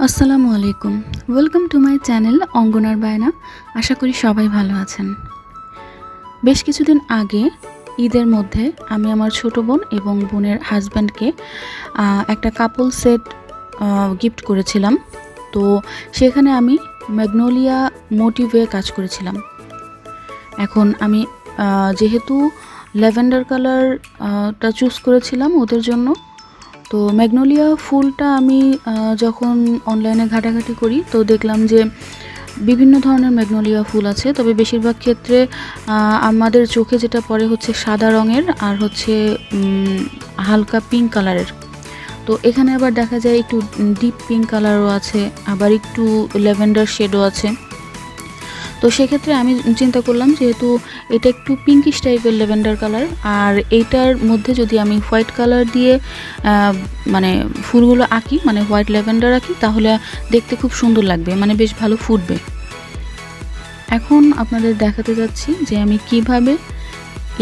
আসসালামু আলাইকুম। Welcome to my channel অঙ্গনার বায়না। আশা করি সবাই ভালো আছেন। বেশ কিছুদিন আগে ঈদের মধ্যে আমি আমার ছোট বোন এবং বোনের হাজব্যান্ডকে একটা কাপল সেট গিফট করেছিলাম। তো সেখানে আমি ম্যাগনোলিয়া মোটিভে কাজ করেছিলাম। এখন আমি যেহেতু ল্যাভেন্ডার কালারটা চুজ করেছিলাম ওদের জন্য, তো ম্যাগনোলিয়া ফুলটা আমি যখন অনলাইনে ঘাটাঘাটি করি তো দেখলাম যে বিভিন্ন ধরনের ম্যাগনোলিয়া ফুল আছে, তবে বেশিরভাগ ক্ষেত্রে আমাদের চোখে যেটা পড়ে হচ্ছে সাদা রঙের আর হচ্ছে হালকা পিঙ্ক কালারের। তো এখানে আবার দেখা যায় একটু ডিপ পিঙ্ক কালারও আছে, আবার একটু ল্যাভেন্ডার শেডও আছে। তো সেক্ষেত্রে আমি চিন্তা করলাম যেহেতু এটা একটু পিঙ্কিশ টাইপের ল্যাভেন্ডার কালার, আর এইটার মধ্যে যদি আমি হোয়াইট কালার দিয়ে মানে ফুলগুলো আঁকি, মানে হোয়াইট ল্যাভেন্ডার আঁকি, তাহলে দেখতে খুব সুন্দর লাগবে, মানে বেশ ভালো ফুটবে। এখন আপনাদের দেখাতে যাচ্ছি যে আমি কিভাবে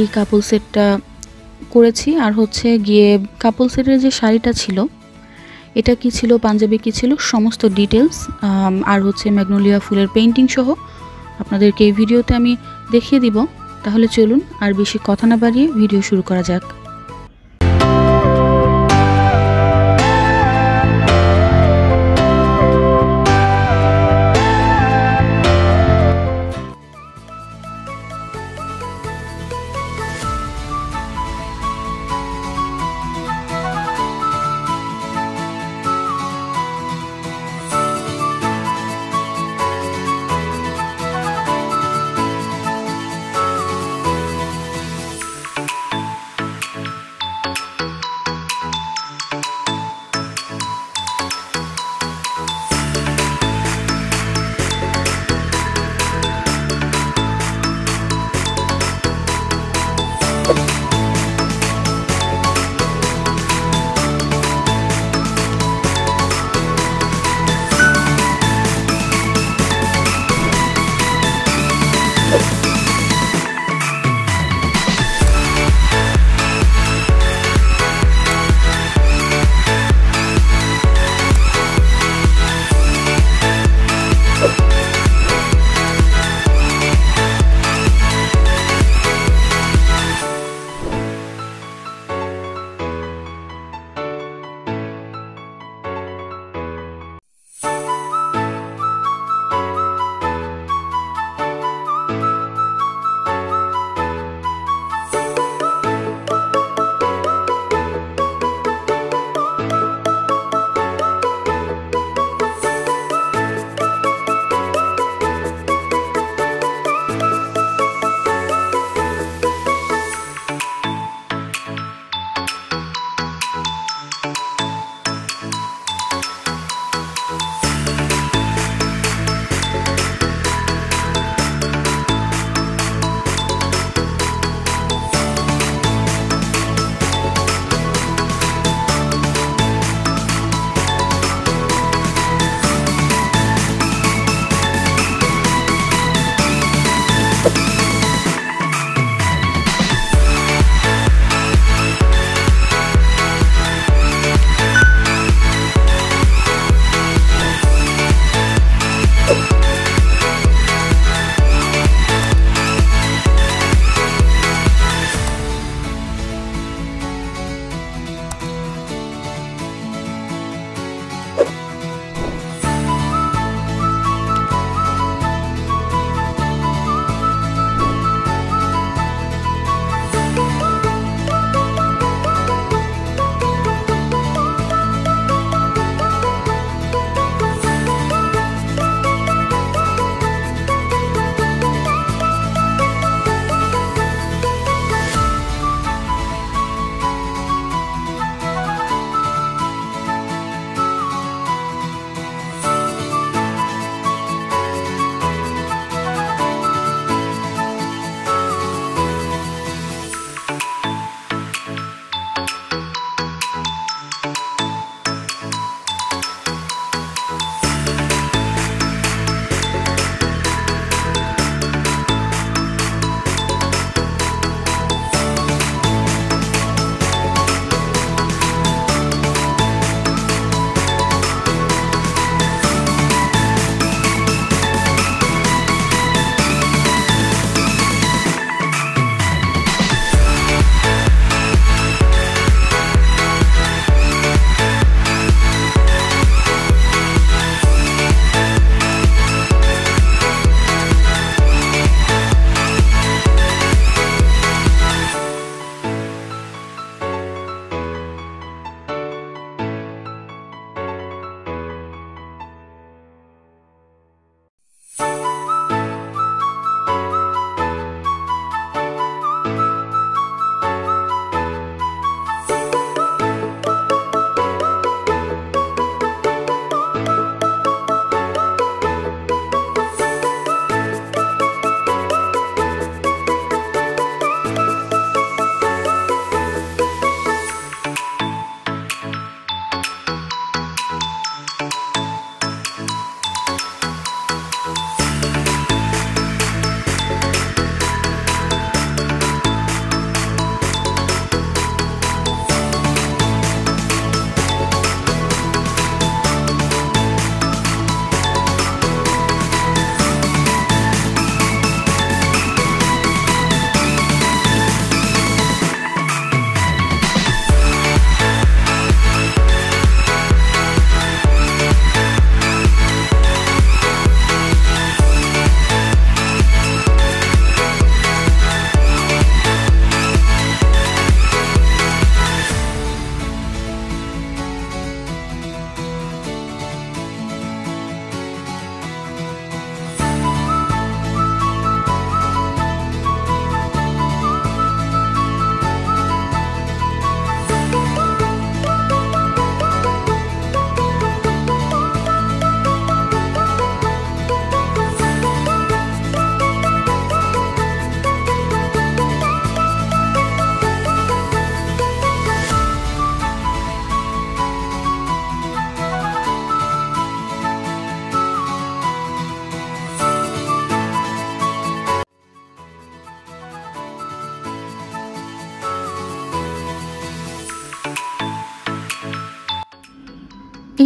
এই কাপল সেটটা করেছি, আর হচ্ছে গিয়ে কাপল সেটের যে শাড়িটা ছিল এটা কি ছিল, পাঞ্জাবি কি ছিল, সমস্ত ডিটেলস আর হচ্ছে ম্যাগনোলিয়া ফুলের পেইন্টিং সহ আপনাদেরকে এই ভিডিওতে আমি দেখিয়ে দিব। তাহলে চলুন আর বেশি কথা না বাড়িয়ে ভিডিও শুরু করা যাক।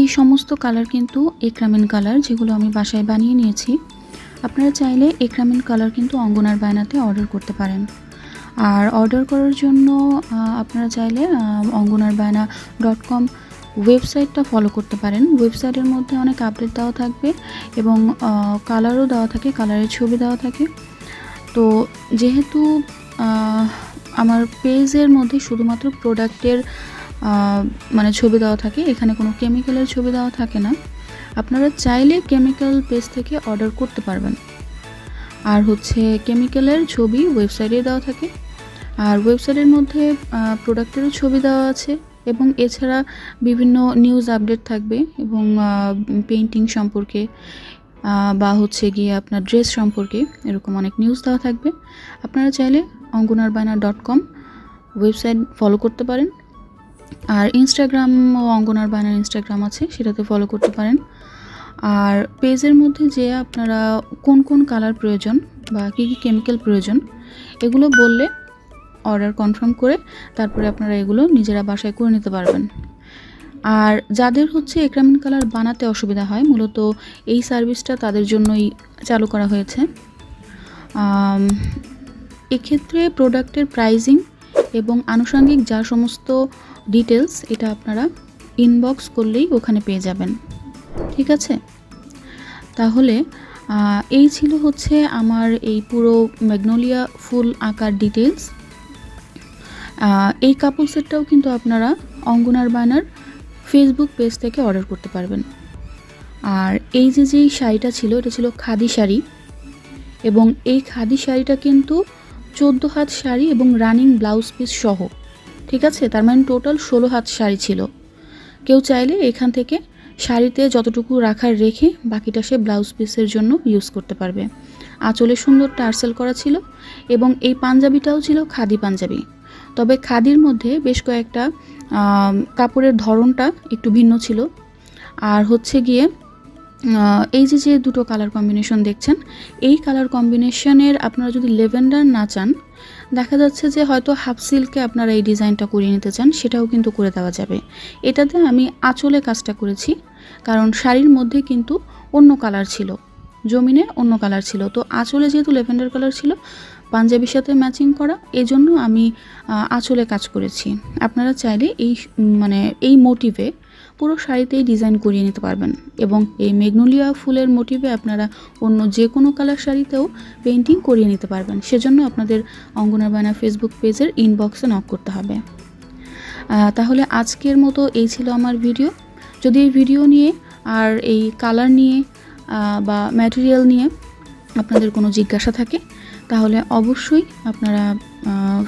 এই সমস্ত কালার কিন্তু একরামিন কালার, যেগুলো আমি বাসায় বানিয়ে নিয়েছি। আপনারা চাইলে একরামিন কালার কিন্তু অঙ্গনার বায়নাতে অর্ডার করতে পারেন। আর অর্ডার করার জন্য আপনারা চাইলে ongonarbayana.com ওয়েবসাইটটা ফলো করতে পারেন। ওয়েবসাইটের মধ্যে অনেক আপডেট দেওয়া থাকবে এবং কালারও দেওয়া থাকে, কালারের ছবি দেওয়া থাকে। তো যেহেতু আমার পেজের মধ্যে শুধুমাত্র প্রোডাক্টের মানে ছবি দেওয়া থাকে, এখানে কোনো কেমিক্যালের ছবি দেওয়া থাকে না। আপনারা চাইলে কেমিক্যাল পেজ থেকে অর্ডার করতে পারবেন। আর হচ্ছে কেমিক্যালের ছবি ওয়েবসাইটে দেওয়া থাকে, আর ওয়েবসাইটের মধ্যে প্রোডাক্টেরও ছবি দেওয়া আছে এবং এছাড়া বিভিন্ন নিউজ আপডেট থাকবে এবং পেইন্টিং সম্পর্কে বা হচ্ছে গিয়ে আপনার ড্রেস সম্পর্কে এরকম অনেক নিউজ দেওয়া থাকবে। আপনারা চাইলে ongonarbayana.com ওয়েবসাইট ফলো করতে পারেন। আর ইনস্টাগ্রাম ও অঙ্গনার বায়নার ইনস্টাগ্রাম আছে, সেটাতে ফলো করতে পারেন। আর পেজের মধ্যে যে আপনারা কোন কোন কালার প্রয়োজন বা কী কী কেমিক্যাল প্রয়োজন এগুলো বললে অর্ডার কনফার্ম করে তারপরে আপনারা এগুলো নিজেরা বাসায় করে নিতে পারবেন। আর যাদের হচ্ছে একরামিন কালার বানাতে অসুবিধা হয়, মূলত এই সার্ভিসটা তাদের জন্যই চালু করা হয়েছে। এক্ষেত্রে প্রোডাক্টের প্রাইজিং এবং আনুষঙ্গিক যা সমস্ত ডিটেলস এটা আপনারা ইনবক্স করলেই ওখানে পেয়ে যাবেন। ঠিক আছে, তাহলে এই ছিল হচ্ছে আমার এই পুরো ম্যাগনোলিয়া ফুল আঁকার ডিটেলস। এই কাপড় সেটটাও কিন্তু আপনারা অঙ্গনার বায়নার ফেসবুক পেজ থেকে অর্ডার করতে পারবেন। আর এই যেই শাড়িটা ছিল, এটা ছিল খাদি শাড়ি এবং এই খাদি শাড়িটা কিন্তু 14 হাত শাড়ি এবং রানিং ব্লাউজ পিস সহ। ঠিক আছে, তার মানে টোটাল 16 হাত শাড়ি ছিল। কেউ চাইলে এখান থেকে শাড়িতে যতটুকু রাখার রেখে বাকিটা সে ব্লাউজ পিসের জন্য ইউজ করতে পারবে। আঁচলে সুন্দর টার্সেল করা ছিল এবং এই পাঞ্জাবিটাও ছিল খাদি পাঞ্জাবি, তবে খাদির মধ্যে বেশ কয়েকটা কাপড়ের ধরনটা একটু ভিন্ন ছিল। আর হচ্ছে গিয়ে এই যে দুটো কালার কম্বিনেশন দেখছেন, এই কালার কম্বিনেশনের আপনারা যদি লেভেন্ডার না চান, দেখা যাচ্ছে যে হয়তো হাফ সিল্কে আপনারা এই ডিজাইনটা করিয়ে নিতে চান, সেটাও কিন্তু করে দেওয়া যাবে। এটাতে আমি আঁচলে কাজটা করেছি, কারণ শাড়ির মধ্যে কিন্তু অন্য কালার ছিল, জমিনে অন্য কালার ছিল, তো আঁচলে যেহেতু লেভেন্ডার কালার ছিল পাঞ্জাবির সাথে ম্যাচিং করা, এজন্য আমি আঁচলে কাজ করেছি। আপনারা চাইলে এই মোটিভে পুরো শাড়িতেই ডিজাইন করিয়ে নিতে পারবেন এবং এই ম্যাগনোলিয়া ফুলের মোটিভে আপনারা অন্য যে কোনো কালার শাড়িতেও পেইন্টিং করিয়ে নিতে পারবেন। সেজন্য আপনাদের অঙ্গনার বায়না ফেসবুক পেজের ইনবক্সে নক করতে হবে। তাহলে আজকের মতো এই ছিল আমার ভিডিও। যদি এই ভিডিও নিয়ে আর এই কালার নিয়ে বা ম্যাটেরিয়াল নিয়ে আপনাদের কোনো জিজ্ঞাসা থাকে তাহলে অবশ্যই আপনারা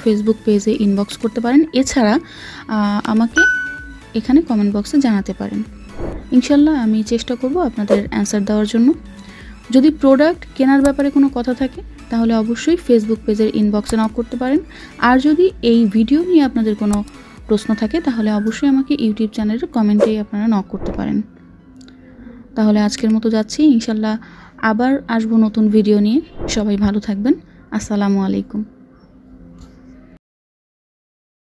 ফেসবুক পেজে ইনবক্স করতে পারেন। এছাড়া আমাকে এখানে কমেন্ট বক্সে জানাতে পারেন। ইনশাল্লাহ আমি চেষ্টা করব আপনাদের অ্যান্সার দেওয়ার জন্য। যদি প্রোডাক্ট কেনার ব্যাপারে কোনো কথা থাকে তাহলে অবশ্যই ফেসবুক পেজের ইনবক্সে নক করতে পারেন। আর যদি এই ভিডিও নিয়ে আপনাদের কোনো প্রশ্ন থাকে তাহলে অবশ্যই আমাকে ইউটিউব চ্যানেলের কমেন্টেই আপনারা নক করতে পারেন। তাহলে আজকের মতো যাচ্ছি, ইনশাল্লাহ আবার আসবো নতুন ভিডিও নিয়ে। সবাই ভালো থাকবেন। আসসালামু আলাইকুম।